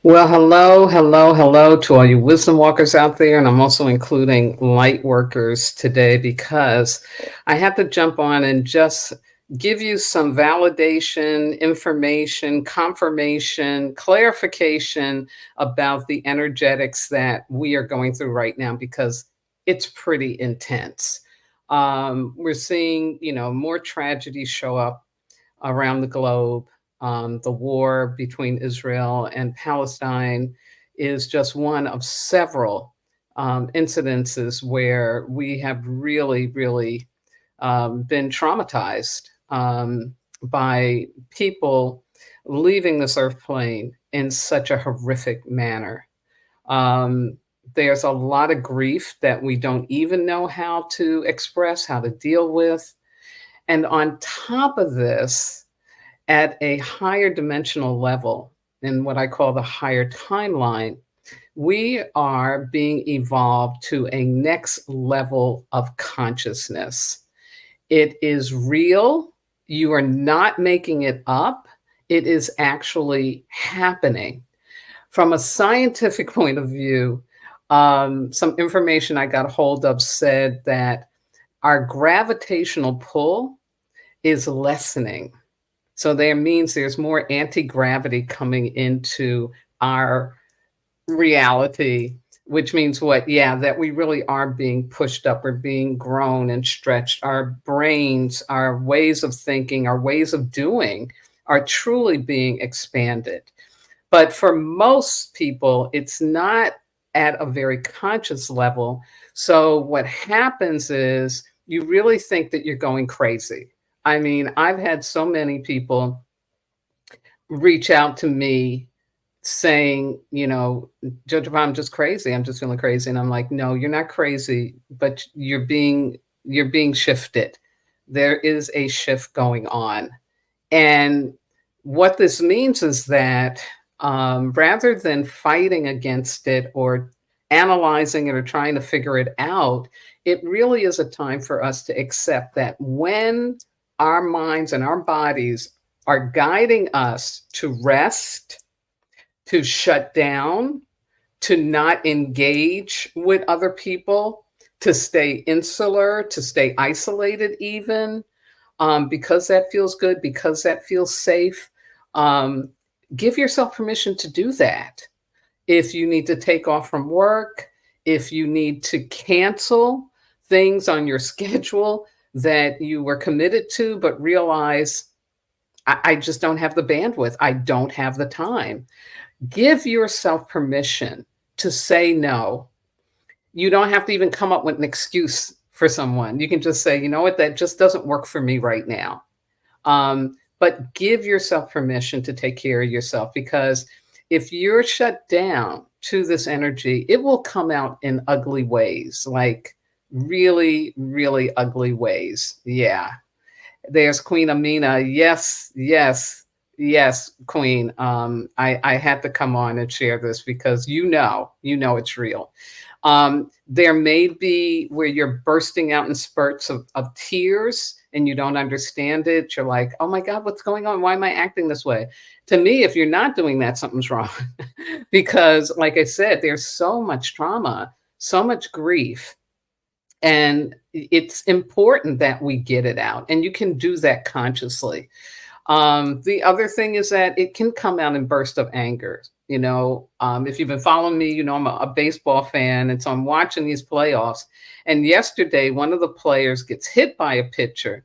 Well, hello, hello, hello to all you wisdom walkers out there. And I'm also including light workers today because I had to jump on and just give you some validation, information, confirmation, clarification about the energetics that we are going through right now because it's pretty intense. We're seeing, more tragedies show up around the globe. The war between Israel and Palestine is just one of several incidences where we have really, really been traumatized by people leaving this earth plane in such a horrific manner. Um, there's a lot of grief that we don't even know how to express, how to deal with. And on top of this, at a higher dimensional level, in what I call the higher timeline, we are being evolved to a next level of consciousness. It is real. You are not making it up. It is actually happening. From a scientific point of view, some information I got hold of said that our gravitational pull is lessening. So there means there's more anti-gravity coming into our reality, which means what? Yeah, that we really are being pushed up, we're being grown and stretched. Our brains, our ways of thinking, our ways of doing are truly being expanded. But for most people, it's not at a very conscious level. So what happens is you really think that you're going crazy. I mean, I've had so many people reach out to me saying, Jojopah, I'm just crazy. I'm just feeling crazy. And I'm like, no, you're not crazy, but you're being shifted. There is a shift going on. And what this means is that rather than fighting against it or analyzing it or trying to figure it out, it really is a time for us to accept that when our minds and our bodies are guiding us to rest, to shut down, to not engage with other people, to stay insular, to stay isolated, even because that feels good, because that feels safe. Um, Give yourself permission to do that. If you need to take off from work, if you need to cancel things on your schedule that you were committed to, but realize I just don't have the bandwidth, I don't have the time. Give yourself permission to say no. You don't have to even come up with an excuse for someone. You can just say, you know what, that just doesn't work for me right now. But give yourself permission to take care of yourself because if you're shut down to this energy, it will come out in ugly ways, like really, really ugly ways. Yeah. There's Queen Amina. Yes, yes, yes, Queen. I had to come on and share this because you know it's real. There may be where you're bursting out in spurts of tears and you don't understand it. You're like, oh my God, what's going on? Why am I acting this way? To me, if you're not doing that, something's wrong. Because, like I said, there's so much trauma, so much grief, and it's important that we get it out. And you can do that consciously. The other thing is that it can come out in bursts of anger. If you've been following me, I'm a baseball fan. And so I'm watching these playoffs. And yesterday, one of the players gets hit by a pitcher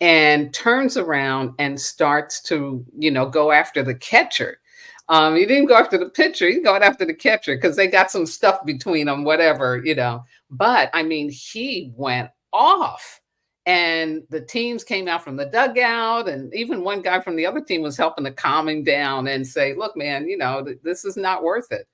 and turns around and starts to, go after the catcher. He didn't go after the pitcher, he's going after the catcher because they got some stuff between them, whatever. But I mean, he went off. And the teams came out from the dugout, and even one guy from the other team was helping to calm him down and say, look, man, this is not worth it.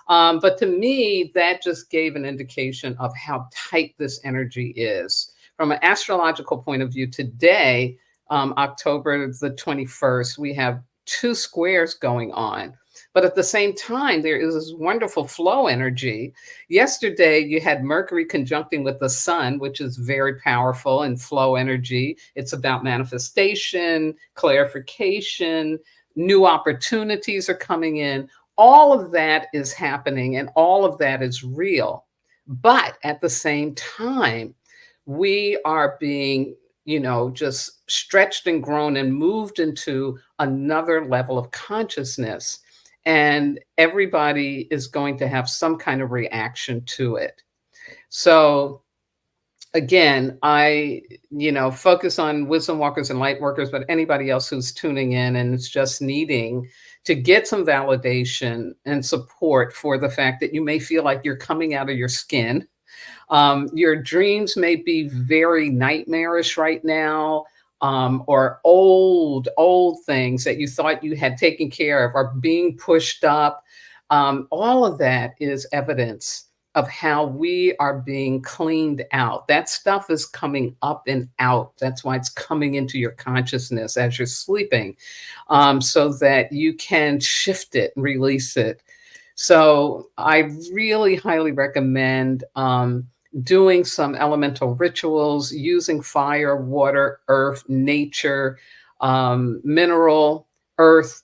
But to me, that just gave an indication of how tight this energy is. From an astrological point of view, today, October the 21st, we have two squares going on. But at the same time, there is this wonderful flow energy. Yesterday, you had Mercury conjuncting with the sun, which is very powerful and flow energy. It's about manifestation, clarification, new opportunities are coming in. all of that is happening and all of that is real. But at the same time, we are being, just stretched and grown and moved into another level of consciousness. And everybody is going to have some kind of reaction to it. So, again, I, focus on wisdom walkers and light workers, but anybody else who's tuning in and is just needing to get some validation and support for the fact that you may feel like you're coming out of your skin. Your dreams may be very nightmarish right now, or old things that you thought you had taken care of are being pushed up. All of that is evidence of how we are being cleaned out. That stuff is coming up and out. That's why it's coming into your consciousness as you're sleeping, so that you can shift it, release it. So I really highly recommend doing some elemental rituals, using fire, water, earth, nature, mineral, earth,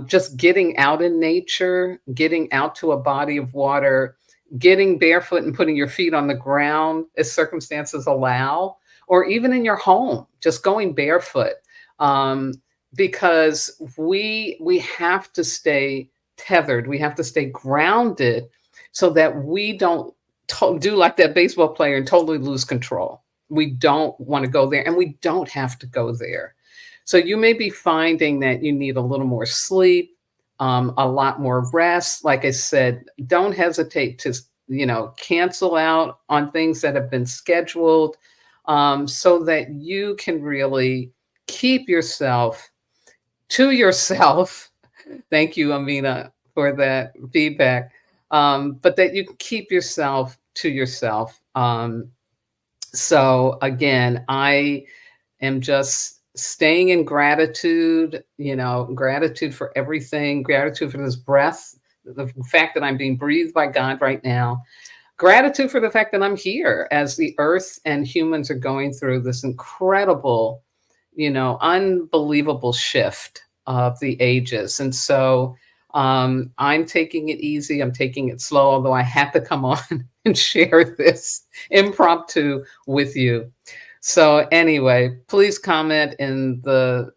just getting out in nature, getting out to a body of water, getting barefoot and putting your feet on the ground as circumstances allow, or even in your home, just going barefoot. Um, because we have to stay tethered, we have to stay grounded so that we don't do like that baseball player and totally lose control. We don't want to go there and we don't have to go there. So you may be finding that you need a little more sleep, a lot more rest. Like I said, don't hesitate to, cancel out on things that have been scheduled, so that you can really keep yourself to yourself. Thank you, Amina, for that feedback. But that you can keep yourself to yourself. So again, I am just staying in gratitude, gratitude for everything, gratitude for this breath, the fact that I'm being breathed by God right now, gratitude for the fact that I'm here as the earth and humans are going through this incredible, unbelievable shift of the ages. And so I'm taking it easy. I'm taking it slow, although I had to come on and share this impromptu with you. So anyway, please comment in the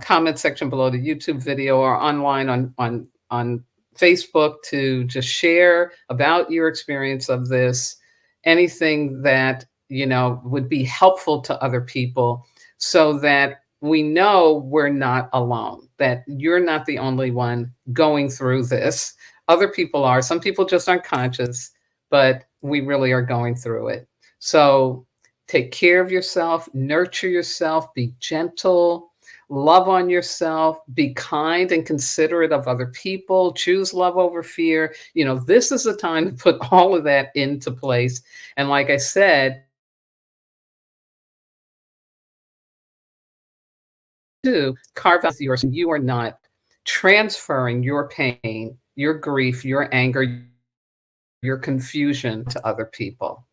comment section below the YouTube video or online on Facebook to just share about your experience of this, anything that would be helpful to other people, so that we know we're not alone, that you're not the only one going through this. Other people are. Some people just aren't conscious, but we really are going through it. So take care of yourself, nurture yourself, be gentle, love on yourself, be kind and considerate of other people, choose love over fear. This is the time to put all of that into place. And like I said, to carve out yours. You are not transferring your pain, your grief, your anger, your confusion to other people.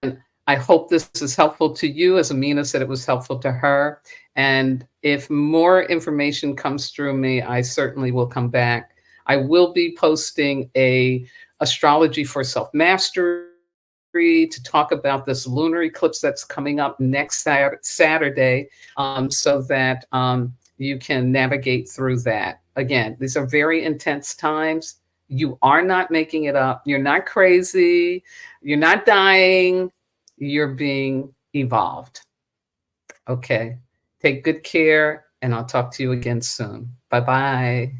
And I hope this is helpful to you, as Amina said it was helpful to her. And if more information comes through me, I certainly will come back. I will be posting a astrology for self-mastery to talk about this lunar eclipse that's coming up next Saturday, so that you can navigate through that. Again, these are very intense times. You are not making it up. You're not crazy. You're not dying. You're being evolved. Okay. Take good care, and I'll talk to you again soon. Bye bye.